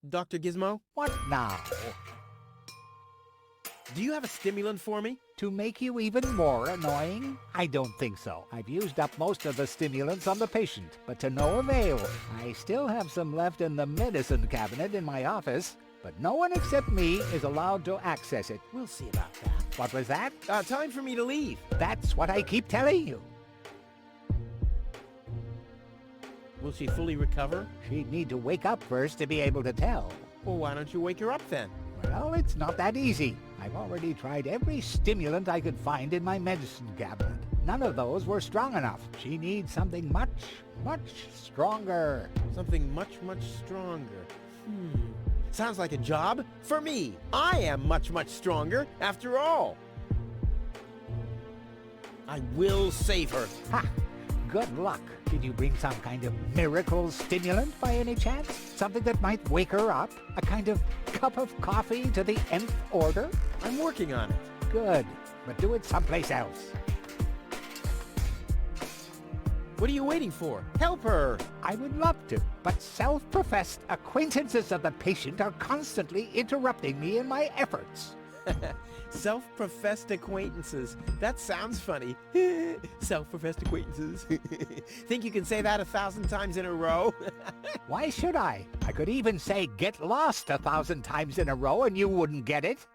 Dr. Gizmo, What now? do you have a stimulant for me? To make you even more annoying? I don't think so. I've used up most of the stimulants on the patient, but to no avail. I still have some left in the medicine cabinet in my office, but no one except me is allowed to access it. We'll see about that. What was that? Time for me to leave. That's what I keep telling you. Will she fully recover? She'd need to wake up first to be able to tell. Well, why don't you wake her up then? Well, it's not that easy. I've already tried every stimulant I could find in my medicine cabinet. None of those were strong enough. She needs something much, much stronger. Something much, much stronger. Sounds like a job for me. I am much, much stronger after all. I will save her. Ha! Good luck. Did you bring some kind of miracle stimulant by any chance? Something that might wake her up? A kind of cup of coffee to the nth order? I'm working on it. Good, but do it someplace else. What are you waiting for? Help her! I would love to, but self-professed acquaintances of the patient are constantly interrupting me in my efforts. Self-professed acquaintances. That sounds funny. Self-professed acquaintances. Think you can say that 1,000 times in a row? Why should I? I could even say get lost 1,000 times in a row and you wouldn't get it.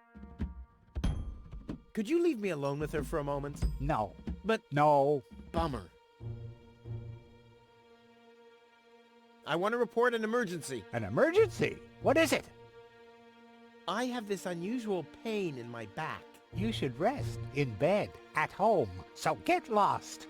Could you leave me alone with her for a moment? No. But No. bummer. I want to report an emergency. An emergency? What is it? I have this unusual pain in my back. You should rest in bed, at home, so get lost.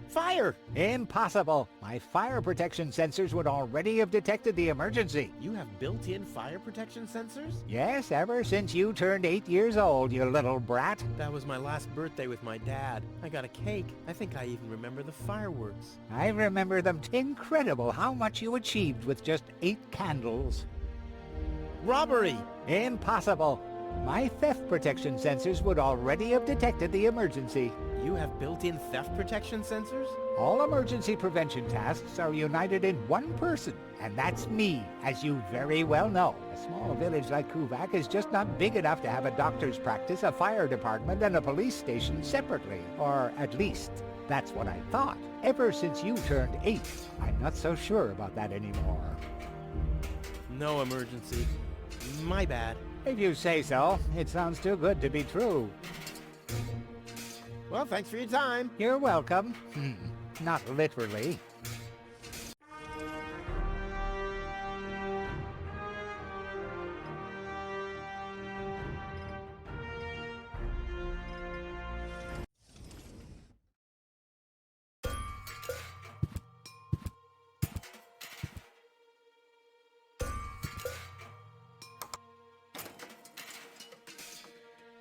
Fire! Impossible. My fire protection sensors would already have detected the emergency. You have built-in fire protection sensors? Yes, ever since you turned 8 years old, you little brat. That was my last birthday with my dad. I got a cake. I think I even remember the fireworks. I remember them. Incredible how much you achieved with just 8 candles. Robbery! Impossible. My theft protection sensors would already have detected the emergency. You have built-in theft protection sensors? All emergency prevention tasks are united in one person, and that's me, as you very well know. A small village like Kuvak is just not big enough to have a doctor's practice, a fire department, and a police station separately. Or at least, that's what I thought. Ever since you turned 8, I'm not so sure about that anymore. No emergency. My bad. If you say so, it sounds too good to be true. Well, thanks for your time. You're welcome. Not literally.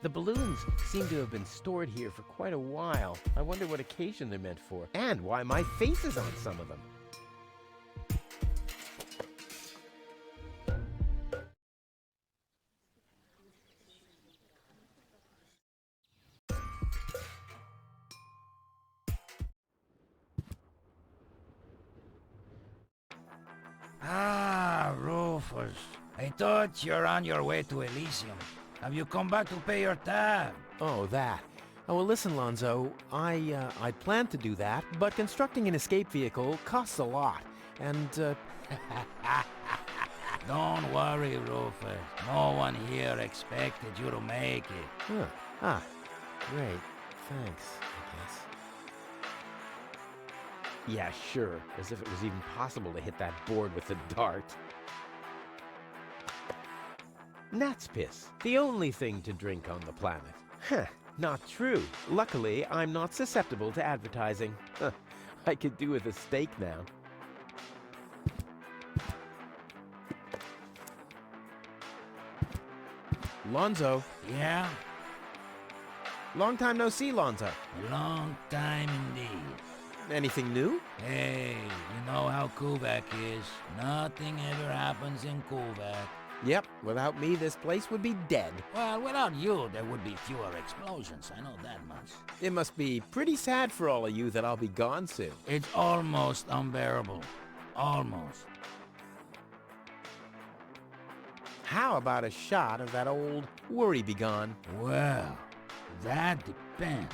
The balloons seem to have been stored here for quite a while. I wonder what occasion they're meant for, and why my face is on some of them. Ah, Rufus. I thought you're on your way to Elysium. Have you come back to pay your tab? Oh, that. Oh, well, listen, Lonzo. I planned to do that, but constructing an escape vehicle costs a lot, and, Don't worry, Rufus. No one here expected you to make it. Huh. Ah, great. Thanks, I guess. Yeah, sure. As if it was even possible to hit that board with a dart. Gnat's piss. The only thing to drink on the planet. Huh. Not true. Luckily, I'm not susceptible to advertising. Huh. I could do with a steak now. Lonzo. Yeah? Long time no see, Lonzo. A long time indeed. Anything new? Hey, you know how Kuvak is. Nothing ever happens in Kuvak. Yep, without me, this place would be dead. Well, without you, there would be fewer explosions. I know that much. It must be pretty sad for all of you that I'll be gone soon. It's almost unbearable. Almost. How about a shot of that old worry begone? Well, that depends.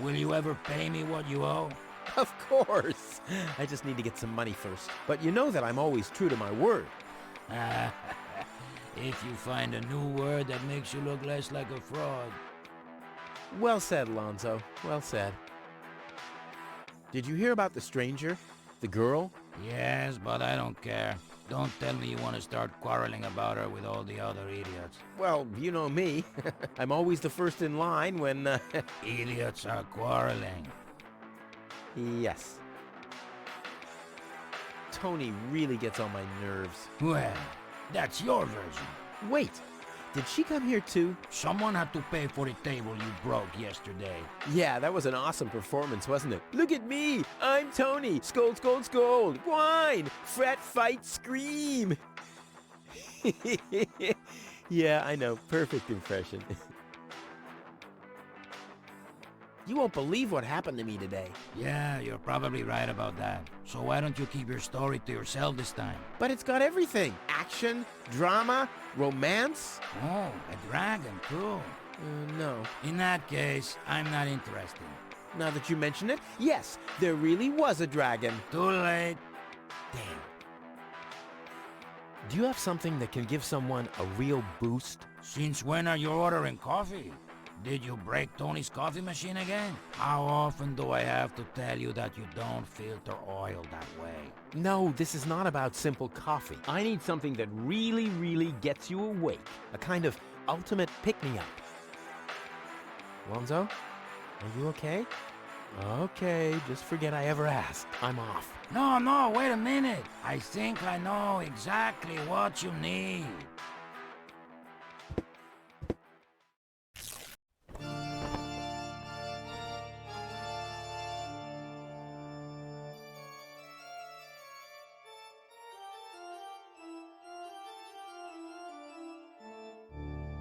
Will you ever pay me what you owe? Of course. I just need to get some money first. But you know that I'm always true to my word. If you find a new word that makes you look less like a fraud. Well said, Lonzo. Well said. Did you hear about the stranger? The girl? Yes, but I don't care. Don't tell me you want to start quarreling about her with all the other idiots. Well, you know me. I'm always the first in line when, Idiots are quarreling. Yes. Tony really gets on my nerves. Well, that's your version. Wait, did she come here too? Someone had to pay for the table you broke yesterday. Yeah, that was an awesome performance, wasn't it? Look at me! I'm Tony! Scold, scold, scold! Whine! Fret, fight, scream! Yeah, I know. Perfect impression. You won't believe what happened to me today. Yeah, you're probably right about that. So why don't you keep your story to yourself this time? But it's got everything. Action, drama, romance. Oh, a dragon too. No. In that case, I'm not interested. Now that you mention it, yes, there really was a dragon. Too late. Damn. Do you have something that can give someone a real boost? Since when are you ordering coffee? Did you break Tony's coffee machine again? How often do I have to tell you that you don't filter oil that way? No, this is not about simple coffee. I need something that really, really gets you awake. A kind of ultimate pick-me-up. Lonzo, are you okay? Okay, just forget I ever asked. I'm off. No, wait a minute. I think I know exactly what you need.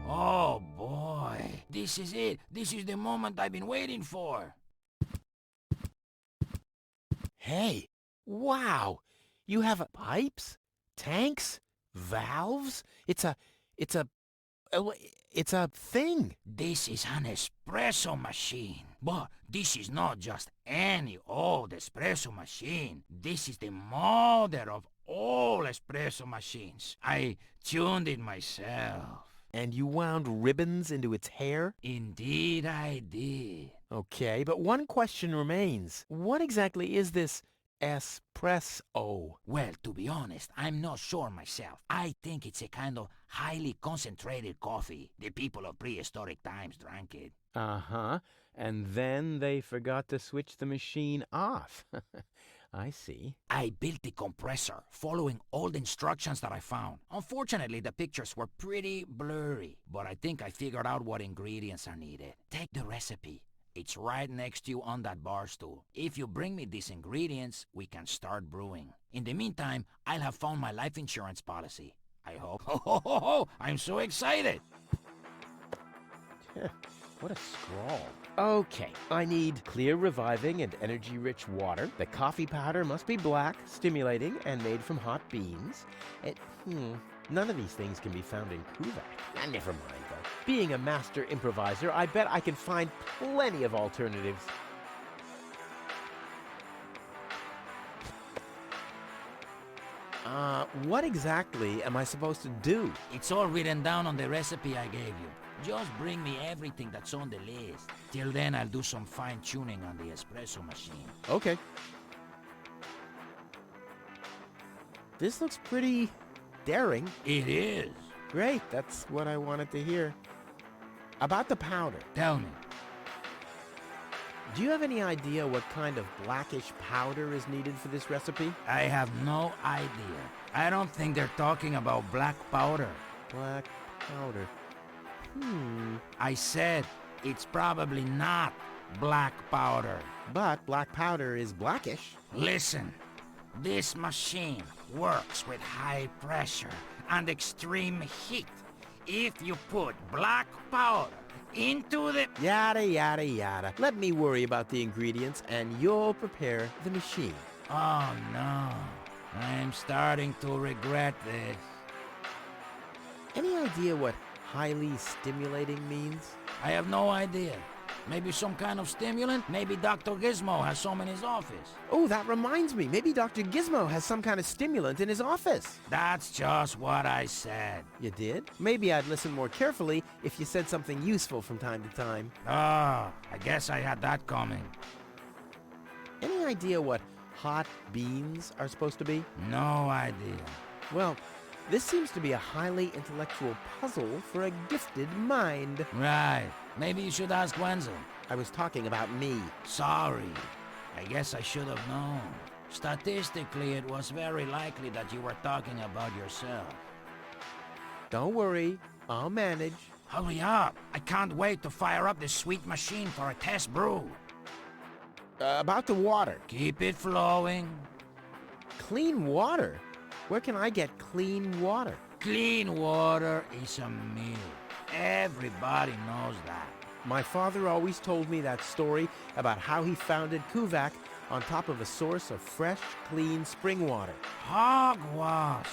Oh boy, this is it. This is the moment I've been waiting for. Hey, wow! You have pipes, tanks, valves? It's a thing. This is an espresso machine. But this is not just any old espresso machine. This is the mother of all espresso machines. I tuned it myself. And you wound ribbons into its hair? Indeed I did. Okay, but one question remains. What exactly is this espresso? Well, to be honest, I'm not sure myself. I think it's a kind of highly concentrated coffee. The people of prehistoric times drank it. Uh-huh. And then they forgot to switch the machine off. I see. I built the compressor, following all the instructions that I found. Unfortunately, the pictures were pretty blurry, but I think I figured out what ingredients are needed. Take the recipe. It's right next to you on that bar stool. If you bring me these ingredients, we can start brewing. In the meantime, I'll have found my life insurance policy. I hope. Oh, I'm so excited! What a scrawl. Okay, I need clear, reviving, and energy-rich water. The coffee powder must be black, stimulating, and made from hot beans. None of these things can be found in Kuvak. Never mind, though. Being a master improviser, I bet I can find plenty of alternatives. What exactly am I supposed to do? It's all written down on the recipe I gave you. Just bring me everything that's on the list. Till then, I'll do some fine-tuning on the espresso machine. Okay. This looks pretty daring. It is. Great, that's what I wanted to hear. About the powder. Tell me. Do you have any idea what kind of blackish powder is needed for this recipe? I have no idea. I don't think they're talking about black powder. Black powder. I said it's probably not black powder. But black powder is blackish. Listen, this machine works with high pressure and extreme heat. If you put black powder into the... Yada, yada, yada. Let me worry about the ingredients and you'll prepare the machine. Oh no, I'm starting to regret this. Any idea what highly stimulating means? I have no idea. Maybe some kind of stimulant? Maybe Dr. Gizmo has some in his office. Oh, that reminds me. Maybe Dr. Gizmo has some kind of stimulant in his office. That's just what I said. You did? Maybe I'd listen more carefully if you said something useful from time to time. Ah, I guess I had that coming. Any idea what hot beans are supposed to be? No idea. Well, this seems to be a highly intellectual puzzle for a gifted mind. Right. Maybe you should ask Wenzel. I was talking about me. Sorry. I guess I should have known. Statistically, it was very likely that you were talking about yourself. Don't worry, I'll manage. Hurry up. I can't wait to fire up this sweet machine for a test brew. About the water. Keep it flowing. Clean water? Where can I get clean water? Clean water is a myth. Everybody knows that. My father always told me that story about how he founded Kuvak on top of a source of fresh, clean spring water. Hogwash.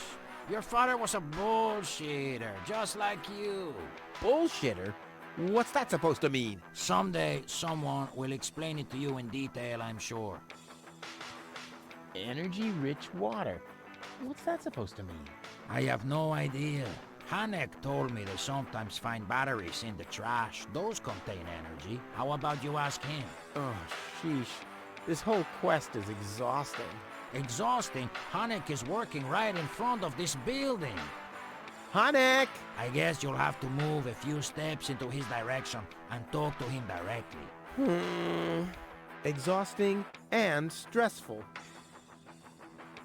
Your father was a bullshitter, just like you. Bullshitter? What's that supposed to mean? Someday, someone will explain it to you in detail, I'm sure. Energy-rich water. What's that supposed to mean? I have no idea. Hanek told me they sometimes find batteries in the trash. Those contain energy. How about you ask him? Oh, sheesh. This whole quest is exhausting. Exhausting? Hanek is working right in front of this building. Hanek! I guess you'll have to move a few steps into his direction and talk to him directly. Exhausting and stressful.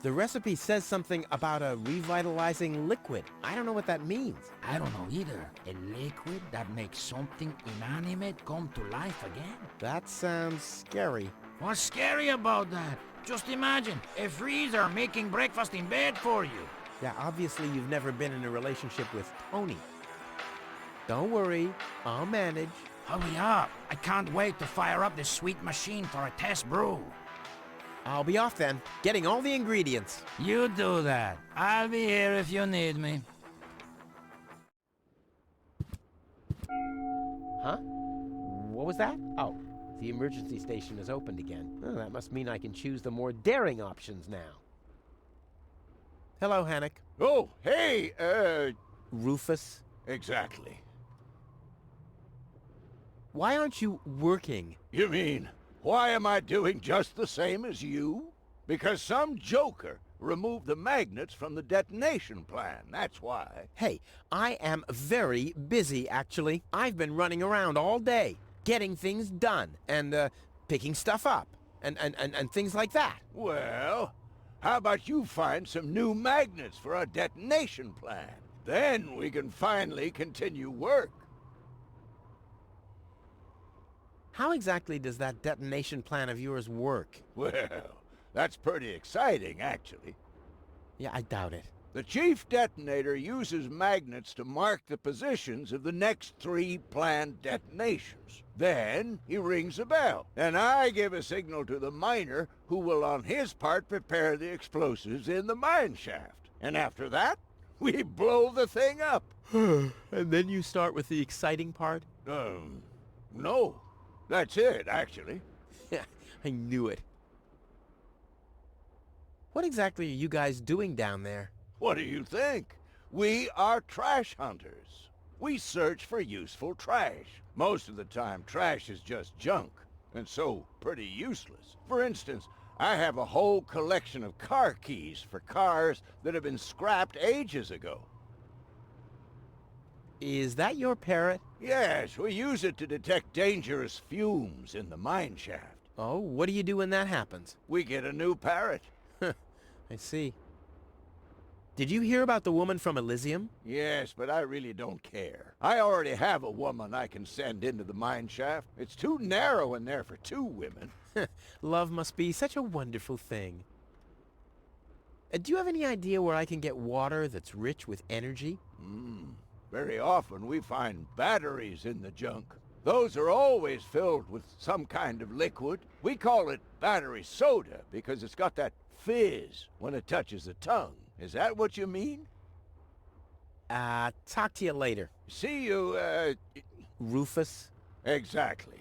The recipe says something about a revitalizing liquid. I don't know what that means. I don't know either. A liquid that makes something inanimate come to life again? That sounds scary. What's scary about that? Just imagine, a freezer making breakfast in bed for you. Yeah, obviously you've never been in a relationship with Tony. Don't worry, I'll manage. Hurry up. I can't wait to fire up this sweet machine for a test brew. I'll be off then, getting all the ingredients. You do that. I'll be here if you need me. Huh? What was that? Oh, the emergency station is opened again. Oh, that must mean I can choose the more daring options now. Hello, Hanek. Oh, hey, Rufus. exactly. Why aren't you working? You mean, why am I doing just the same as you? Because some joker removed the magnets from the detonation plan, that's why. Hey, I am very busy, actually. I've been running around all day, getting things done, and, picking stuff up, and things like that. Well, how about you find some new magnets for our detonation plan? Then we can finally continue work. How exactly does that detonation plan of yours work? Well, that's pretty exciting, actually. Yeah, I doubt it. The chief detonator uses magnets to mark the positions of the next 3 planned detonations. Then he rings a bell, and I give a signal to the miner who will on his part prepare the explosives in the mine shaft. And after that, we blow the thing up. And then you start with the exciting part? No. That's it, actually. Yeah, I knew it. What exactly are you guys doing down there? What do you think? We are trash hunters. We search for useful trash. Most of the time, trash is just junk, and so pretty useless. For instance, I have a whole collection of car keys for cars that have been scrapped ages ago. Is that your parrot? Yes, we use it to detect dangerous fumes in the mine shaft. Oh, what do you do when that happens? We get a new parrot. I see. Did you hear about the woman from Elysium? Yes, but I really don't care. I already have a woman I can send into the mine shaft. It's too narrow in there for 2 women. Love must be such a wonderful thing. Do you have any idea where I can get water that's rich with energy? Very often we find batteries in the junk. Those are always filled with some kind of liquid. We call it battery soda because it's got that fizz when it touches the tongue. Is that what you mean? Talk to you later, See you, Rufus. exactly.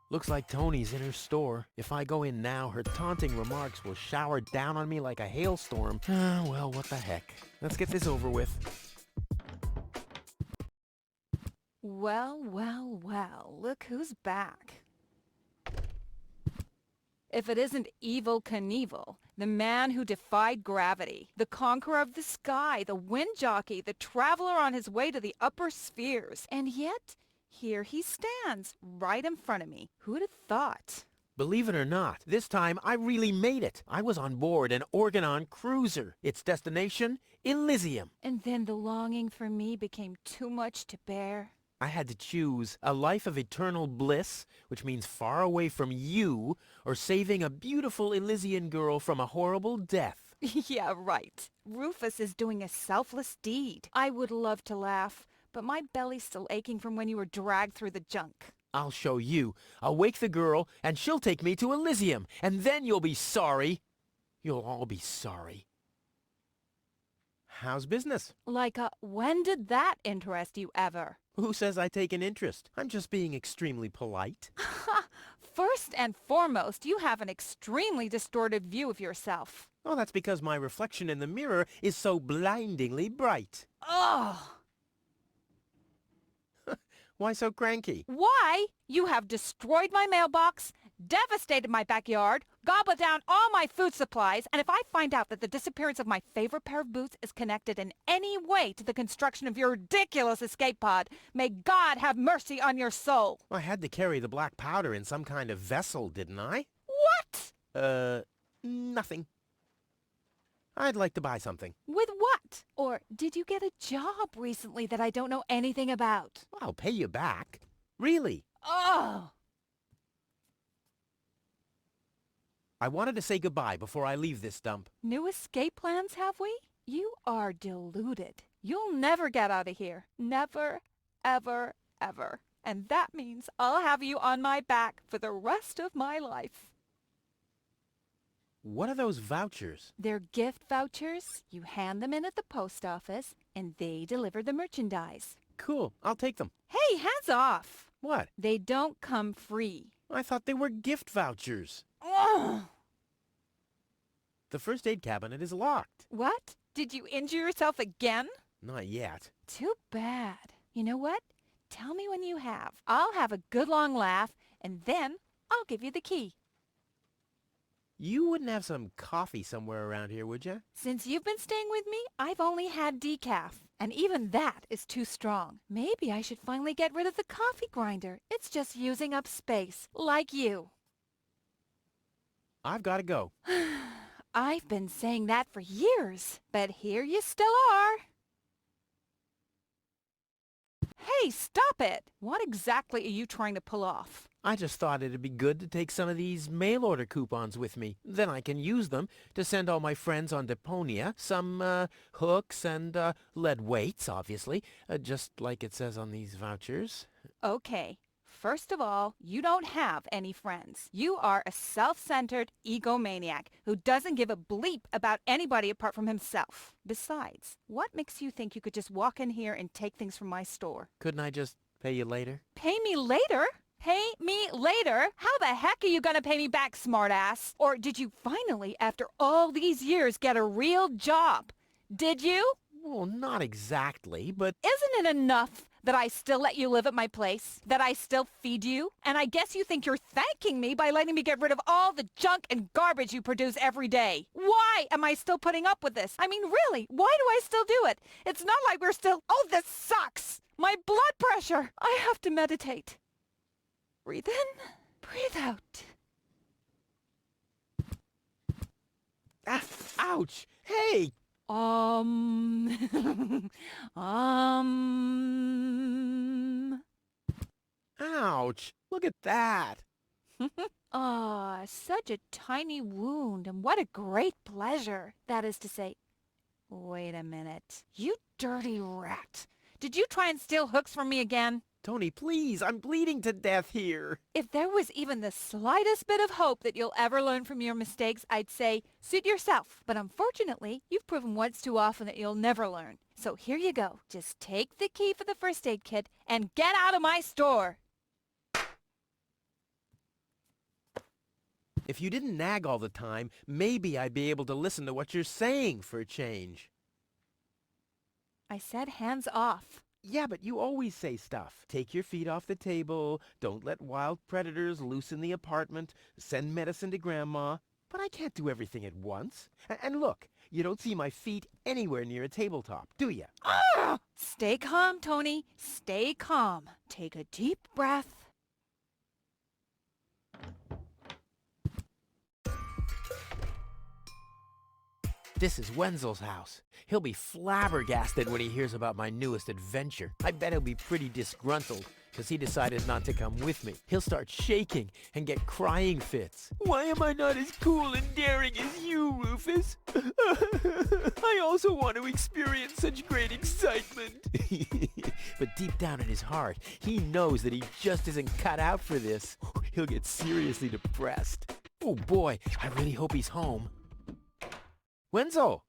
Looks like Tony's in her store. If I go in now, her taunting remarks will shower down on me like a hailstorm. Well, what the heck. Let's get this over with. Well, well, well, look who's back. If it isn't Evil Knievel, the man who defied gravity, the conqueror of the sky, the wind jockey, the traveler on his way to the upper spheres. And yet, here he stands, right in front of me. Who'd have thought? Believe it or not, this time I really made it. I was on board an Organon cruiser. Its destination, Elysium. And then the longing for me became too much to bear. I had to choose a life of eternal bliss, which means far away from you, or saving a beautiful Elysian girl from a horrible death. Yeah, right. Rufus is doing a selfless deed. I would love to laugh, but my belly's still aching from when you were dragged through the junk. I'll show you. I'll wake the girl, and she'll take me to Elysium, and then you'll be sorry. You'll all be sorry. How's business? When did that interest you ever? Who says I take an interest? I'm just being extremely polite. First and foremost, you have an extremely distorted view of yourself. Oh, that's because my reflection in the mirror is so blindingly bright. Ugh! Why so cranky? Why? You have destroyed my mailbox, devastated my backyard, gobbled down all my food supplies, and if I find out that the disappearance of my favorite pair of boots is connected in any way to the construction of your ridiculous escape pod, may God have mercy on your soul. I had to carry the black powder in some kind of vessel, didn't I? What? Nothing. I'd like to buy something. With what? Or did you get a job recently that I don't know anything about? I'll pay you back. Really. Oh! I wanted to say goodbye before I leave this dump. New escape plans, have we? You are deluded. You'll never get out of here. Never, ever, ever. And that means I'll have you on my back for the rest of my life. What are those vouchers? They're gift vouchers. You hand them in at the post office, and they deliver the merchandise. Cool. I'll take them. Hey, hands off! What? They don't come free. I thought they were gift vouchers. Ugh! The first aid cabinet is locked. What? Did you injure yourself again? Not yet. Too bad. You know what? Tell me when you have. I'll have a good long laugh, and then I'll give you the key. You wouldn't have some coffee somewhere around here, would you? Since you've been staying with me, I've only had decaf. And even that is too strong. Maybe I should finally get rid of the coffee grinder. It's just using up space, like you. I've got to go. I've been saying that for years, but here you still are. Hey, stop it! What exactly are you trying to pull off? I just thought it'd be good to take some of these mail order coupons with me. Then I can use them to send all my friends on Deponia some hooks and lead weights, obviously, just like it says on these vouchers. Okay. First of all, you don't have any friends. You are a self-centered egomaniac who doesn't give a bleep about anybody apart from himself. Besides, what makes you think you could just walk in here and take things from my store? Couldn't I just pay you later? Pay me later? Pay me later? How the heck are you gonna pay me back, smartass? Or did you finally, after all these years, get a real job? Did you? Well, not exactly, but... Isn't it enough that I still let you live at my place? That I still feed you? And I guess you think you're thanking me by letting me get rid of all the junk and garbage you produce every day. Why am I still putting up with this? I mean, really, why do I still do it? It's not like we're still... Oh, this sucks! My blood pressure! I have to meditate. Breathe in, breathe out. Ah, ouch! Hey! Ouch! Look at that! Ah, such a tiny wound, and what a great pleasure. That is to say, wait a minute. You dirty rat. Did you try and steal hooks from me again? Tony, please, I'm bleeding to death here. If there was even the slightest bit of hope that you'll ever learn from your mistakes, I'd say suit yourself. But unfortunately, you've proven once too often that you'll never learn. So here you go. Just take the key for the first aid kit and get out of my store. If you didn't nag all the time, maybe I'd be able to listen to what you're saying for a change. I said hands off. Yeah, but you always say stuff. Take your feet off the table, don't let wild predators loose in the apartment, send medicine to Grandma. But I can't do everything at once. And look, you don't see my feet anywhere near a tabletop, do you? Ah! Stay calm, Tony. Stay calm. Take a deep breath. This is Wenzel's house. He'll be flabbergasted when he hears about my newest adventure. I bet he'll be pretty disgruntled, because he decided not to come with me. He'll start shaking and get crying fits. Why am I not as cool and daring as you, Rufus? I also want to experience such great excitement. But deep down in his heart, he knows that he just isn't cut out for this. He'll get seriously depressed. Oh boy, I really hope he's home. Wenzel!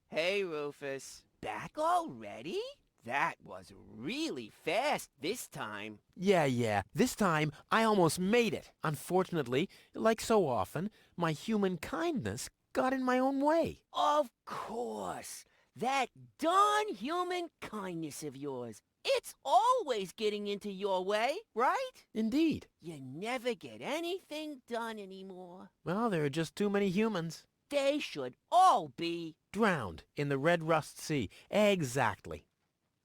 Hey, Rufus. Back already? That was really fast this time. Yeah. This time, I almost made it. Unfortunately, like so often, my human kindness got in my own way. Of course. That darn human kindness of yours. It's always getting into your way, right? Indeed. You never get anything done anymore. Well, there are just too many humans. They should all be... Drowned in the Red Rust Sea. Exactly.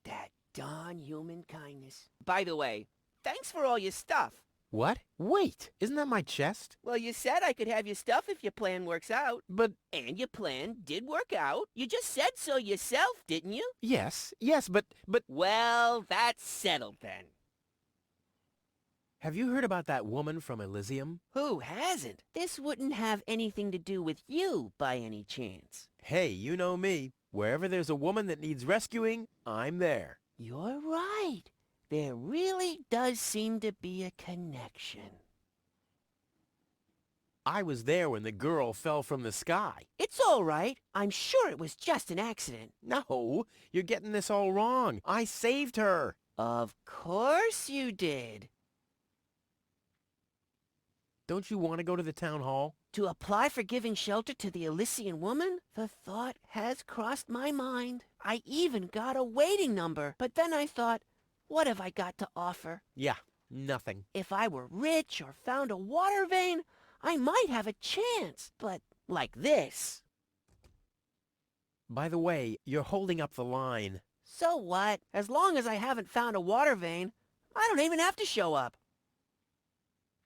That darn human kindness. By the way, thanks for all your stuff. What? Wait, isn't that my chest? Well, you said I could have your stuff if your plan works out. But... And your plan did work out. You just said so yourself, didn't you? Yes, but... Well, that's settled then. Have you heard about that woman from Elysium? Who hasn't? This wouldn't have anything to do with you by any chance. Hey, you know me. Wherever there's a woman that needs rescuing, I'm there. You're right. There really does seem to be a connection. I was there when the girl fell from the sky. It's all right. I'm sure it was just an accident. No, you're getting this all wrong. I saved her. Of course you did. Don't you want to go to the town hall? To apply for giving shelter to the Elysian woman? The thought has crossed my mind. I even got a waiting number. But then I thought, what have I got to offer? Yeah, nothing. If I were rich or found a water vein, I might have a chance. But like this. By the way, you're holding up the line. So what? As long as I haven't found a water vein, I don't even have to show up.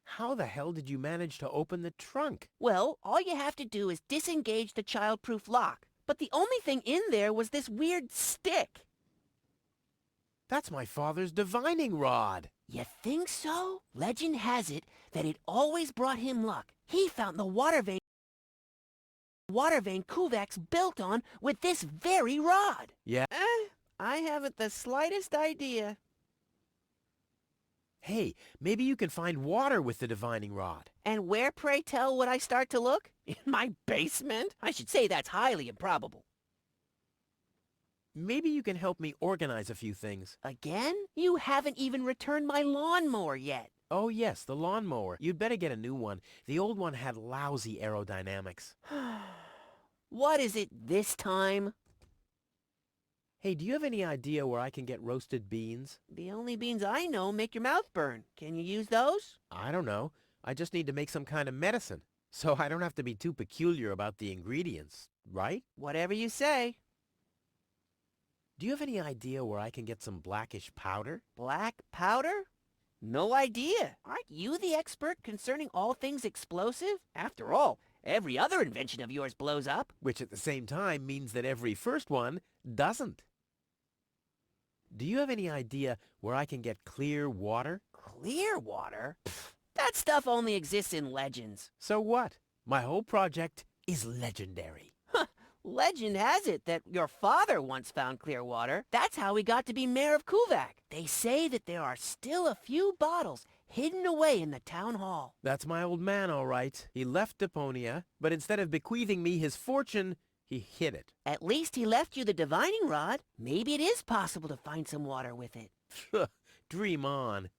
How the hell did you manage to open the trunk? Well, all you have to do is disengage the child-proof lock. But the only thing in there was this weird stick. That's my father's divining rod. You think so? Legend has it that it always brought him luck. He found the water vein Kuvak's built on with this very rod. Yeah. I haven't the slightest idea. Hey, maybe you can find water with the divining rod. And where, pray tell, would I start to look? In my basement? I should say that's highly improbable. Maybe you can help me organize a few things. Again? You haven't even returned my lawnmower yet. Oh yes, the lawnmower. You'd better get a new one. The old one had lousy aerodynamics. What is it this time? Hey, do you have any idea where I can get roasted beans? The only beans I know make your mouth burn. Can you use those? I don't know. I just need to make some kind of medicine. So I don't have to be too peculiar about the ingredients, right? Whatever you say. Do you have any idea where I can get some blackish powder? Black powder? No idea. Aren't you the expert concerning all things explosive? After all, every other invention of yours blows up. Which at the same time means that every first one doesn't. Do you have any idea where I can get clear water? Clear water? Pfft, that stuff only exists in legends. So what? My whole project is legendary. Legend has it that your father once found clear water. That's how he got to be mayor of Kuvak. They say that there are still a few bottles hidden away in the town hall. That's my old man, all right. He left Deponia, but instead of bequeathing me his fortune, he hid it. At least he left you the divining rod. Maybe it is possible to find some water with it. Dream on.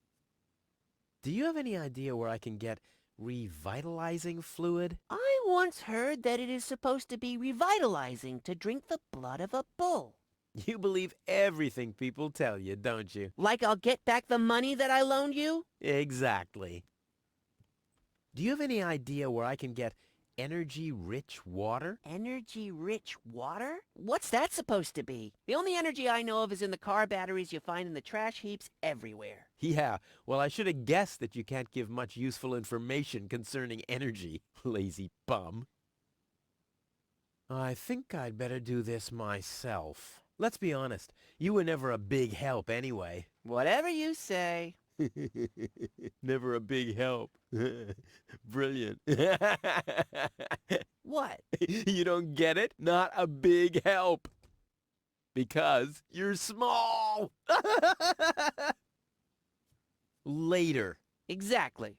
Do you have any idea where I can get revitalizing fluid? I once heard that it is supposed to be revitalizing to drink the blood of a bull. You believe everything people tell you, don't you? Like I'll get back the money that I loaned you? Exactly. Do you have any idea where I can get energy-rich water? Energy-rich water? What's that supposed to be? The only energy I know of is in the car batteries you find in the trash heaps everywhere. Yeah, well, I should have guessed that you can't give much useful information concerning energy, lazy bum. I think I'd better do this myself. Let's be honest, you were never a big help anyway. Whatever you say. Never a big help. Brilliant. What? You don't get it? Not a big help. Because you're small. Later. Exactly.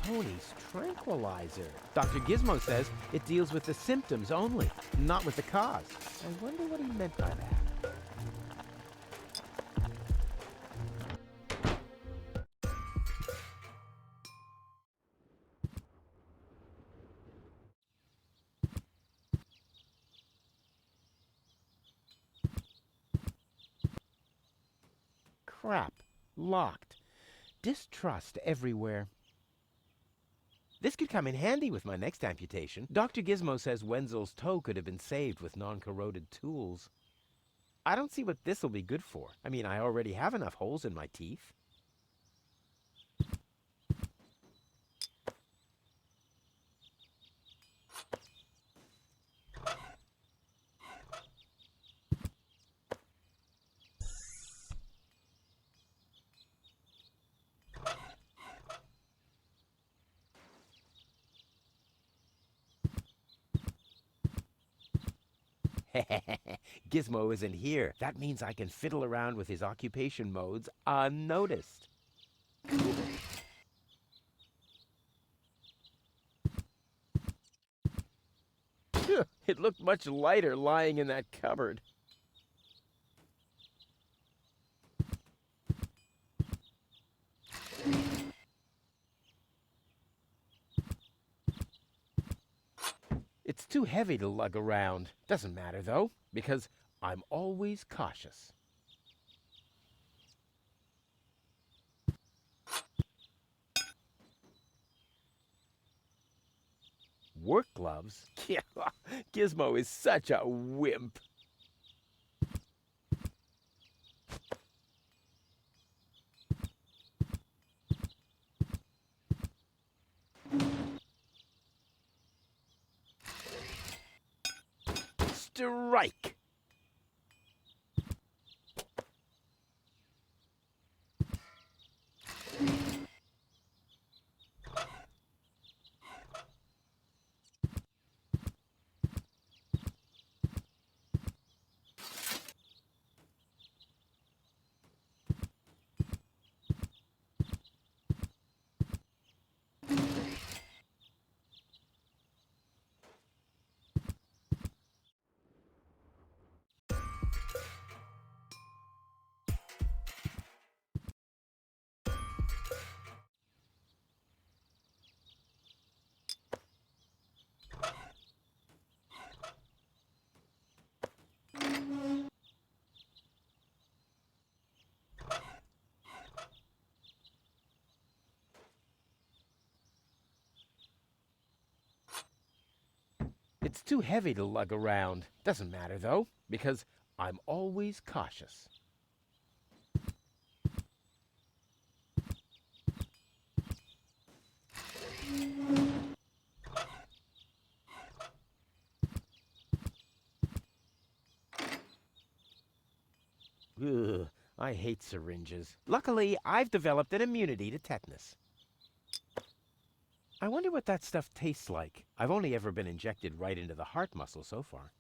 Tony's tranquilizer. Dr. Gizmo says it deals with the symptoms only, not with the cause. I wonder what he meant by that. Crap. Locked. Distrust everywhere. This could come in handy with my next amputation. Dr. Gizmo says Wenzel's toe could have been saved with non-corroded tools. I don't see what this'll be good for. I mean, I already have enough holes in my teeth. Gizmo isn't here. That means I can fiddle around with his occupation modes unnoticed. It looked much lighter lying in that cupboard. It's too heavy to lug around. Doesn't matter, though, because I'm always cautious. Work gloves? Yeah, Gizmo is such a wimp. Strike! It's too heavy to lug around. Doesn't matter, though, because I'm always cautious. Ugh, I hate syringes. Luckily, I've developed an immunity to tetanus. I wonder what that stuff tastes like. I've only ever been injected right into the heart muscle so far.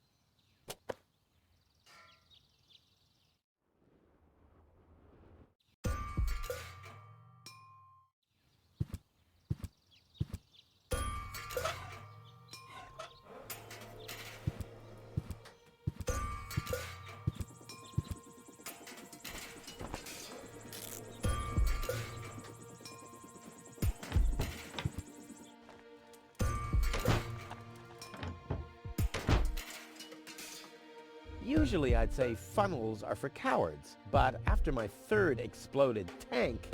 Usually I'd say funnels are for cowards, but after my third exploded tank...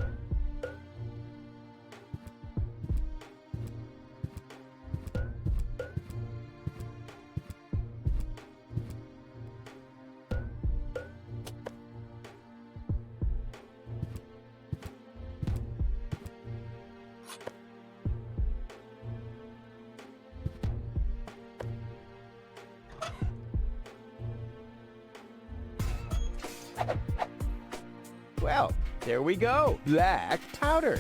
Well, there we go. Black powder.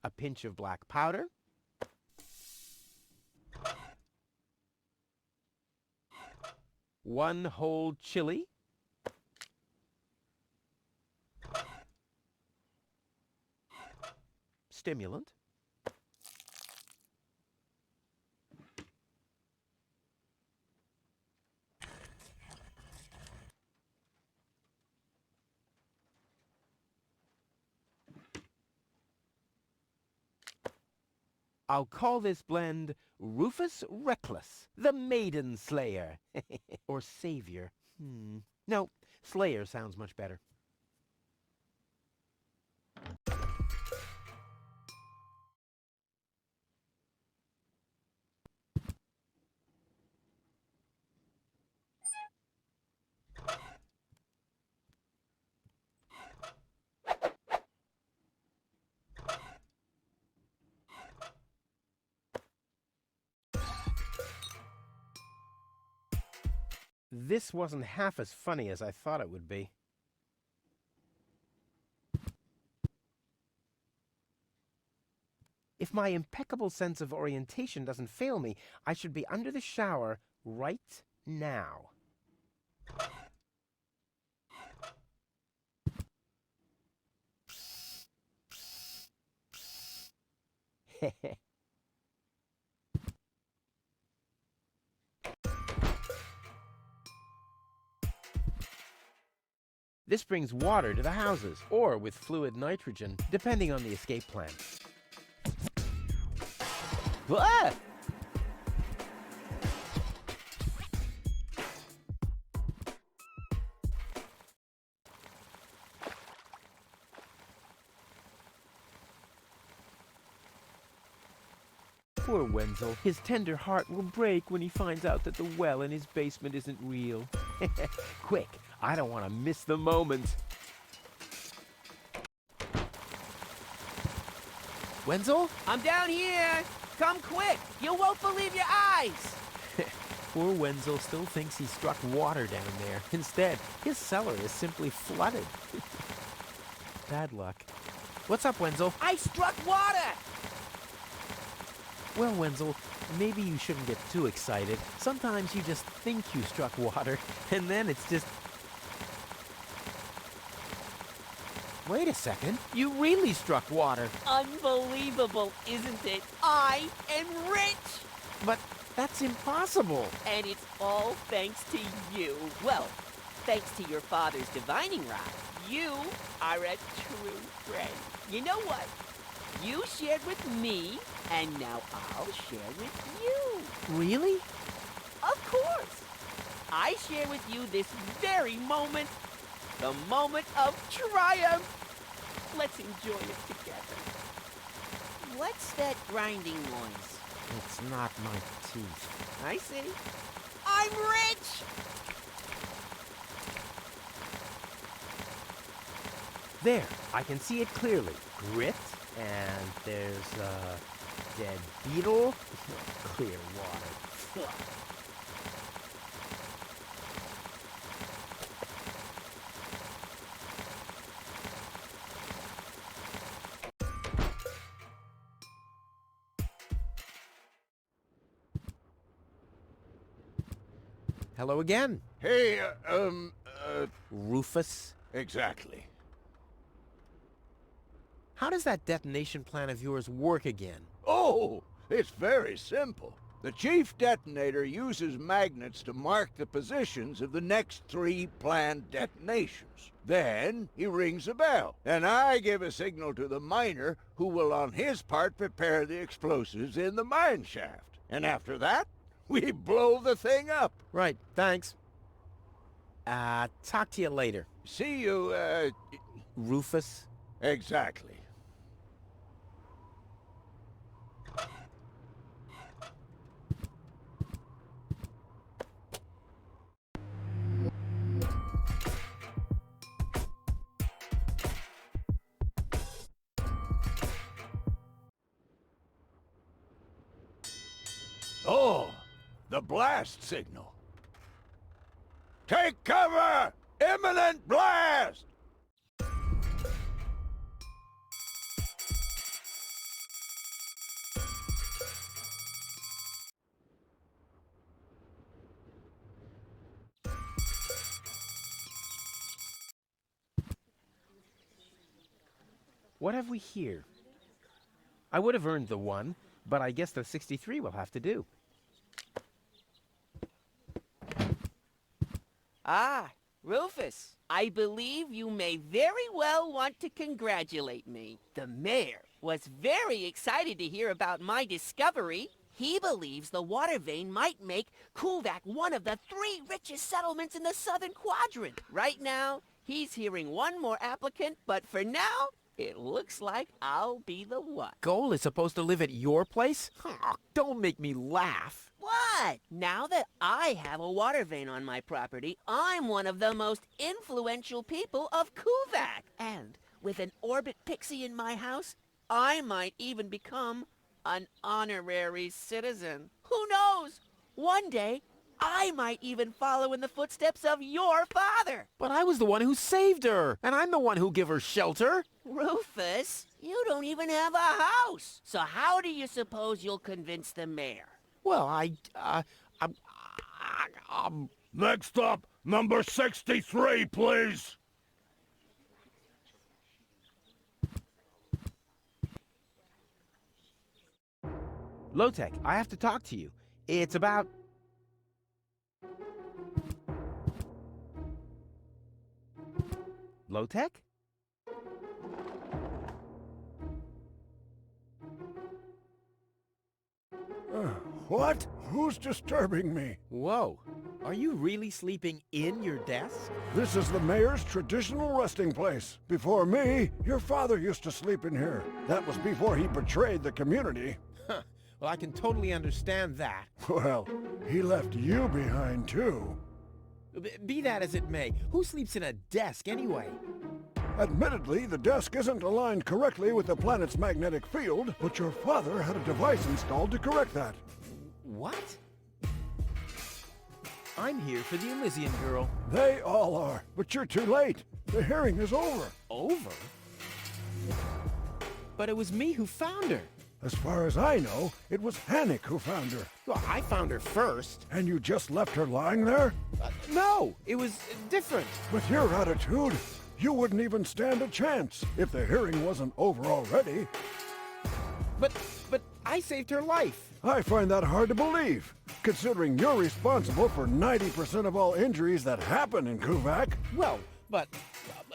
A pinch of black powder. One whole chili. Stimulant. I'll call this blend Rufus Reckless, the Maiden Slayer. Or Savior. No, Slayer sounds much better. This wasn't half as funny as I thought it would be. If my impeccable sense of orientation doesn't fail me, I should be under the shower right now. This brings water to the houses, or with fluid nitrogen, depending on the escape plan. Ah! Poor Wenzel. His tender heart will break when he finds out that the well in his basement isn't real. Quick, I don't want to miss the moment. Wenzel? I'm down here! Come quick! You won't believe your eyes! Poor Wenzel still thinks he struck water down there. Instead, his cellar is simply flooded. Bad luck. What's up, Wenzel? I struck water! Well, Wenzel, maybe you shouldn't get too excited. Sometimes you just think you struck water, and then it's just... Wait a second. You really struck water. Unbelievable, isn't it? I am rich! But that's impossible. And it's all thanks to you. Well, thanks to your father's divining rod. You are a true friend. You know what? You shared with me, and now I'll share with you. Really? Of course. I share with you this very moment. The moment of triumph. Let's enjoy it together. What's that grinding noise? It's not my teeth. I see. I'm rich! There, I can see it clearly. Grit, and there's a dead beetle. Clear water. Ugh. Hello again, Hey, Rufus. exactly. How does that detonation plan of yours work again? Oh, it's very simple. The chief detonator uses magnets to mark the positions of the next 3 planned detonations. Then he rings a bell, and I give a signal to the miner who will on his part prepare the explosives in the mine shaft. And after that, we blow the thing up. Right, thanks. Talk to you later, See you, Rufus. exactly. Oh, the blast signal. Take cover! Imminent blast! What have we here? I would have earned the 1, but I guess the 63 will have to do. Ah, Rufus, I believe you may very well want to congratulate me. The mayor was very excited to hear about my discovery. He believes the water vein might make Kuvak one of the 3 richest settlements in the southern quadrant. Right now, he's hearing one more applicant, but for now, it looks like I'll be the one. Goal is supposed to live at your place? Oh, don't make me laugh. What? Now that I have a water vein on my property, I'm one of the most influential people of Kuvak. And with an orbit pixie in my house, I might even become an honorary citizen. Who knows? One day, I might even follow in the footsteps of your father. But I was the one who saved her, and I'm the one who gave her shelter. Rufus, you don't even have a house. So how do you suppose you'll convince the mayor? Well, Next up, number 63, please. Low-Tech, I have to talk to you. It's about... Low-Tech? What? Who's disturbing me? Whoa. Are you really sleeping in your desk? This is the mayor's traditional resting place. Before me, your father used to sleep in here. That was before he betrayed the community. Huh. Well, I can totally understand that. Well, he left you behind too. Be that as it may, who sleeps in a desk anyway? Admittedly, the desk isn't aligned correctly with the planet's magnetic field, but your father had a device installed to correct that. What? I'm here for the Elysian girl. They all are, but you're too late. The hearing is over. Over? But it was me who found her. As far as I know, it was Hannick who found her. Well, I found her first. And you just left her lying there? No, it was different. With your attitude, you wouldn't even stand a chance if the hearing wasn't over already. But I saved her life. I find that hard to believe, considering you're responsible for 90% of all injuries that happen in Kuvak. Well, but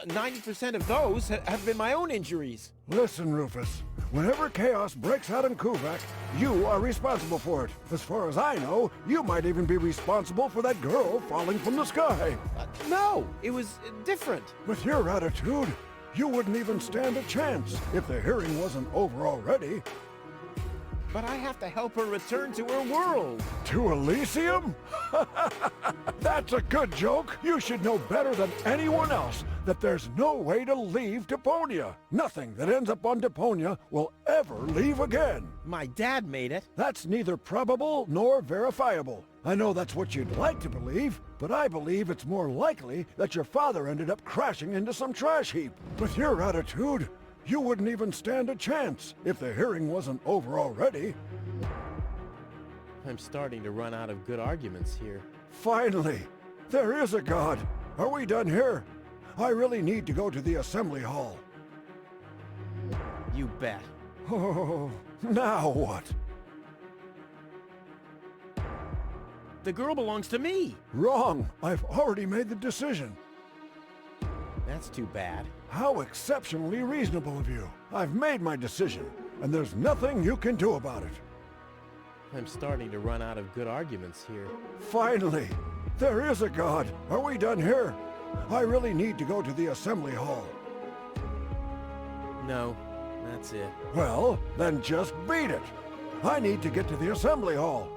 90% of those have been my own injuries. Listen, Rufus, Whenever chaos breaks out in Kuvak, you are responsible for it. As far as I know, you might even be responsible for that girl falling from the sky. No, it was different. With your attitude, you wouldn't even stand a chance if the hearing wasn't over already. But I have to help her return to her world. To Elysium? That's a good joke. You should know better than anyone else that there's no way to leave Deponia. Nothing that ends up on Deponia will ever leave again. My dad made it. That's neither probable nor verifiable. I know that's what you'd like to believe, but I believe it's more likely that your father ended up crashing into some trash heap. With your attitude, you wouldn't even stand a chance if the hearing wasn't over already. I'm starting to run out of good arguments here. Finally! There is a God! Are we done here? I really need to go to the assembly hall. You bet. Oh, now what? The girl belongs to me. Wrong! I've already made the decision. That's too bad. How exceptionally reasonable of you. I've made my decision, and there's nothing you can do about it. I'm starting to run out of good arguments here. Finally! There is a God! Are we done here? I really need to go to the assembly hall. No, that's it. Well, then just beat it! I need to get to the assembly hall.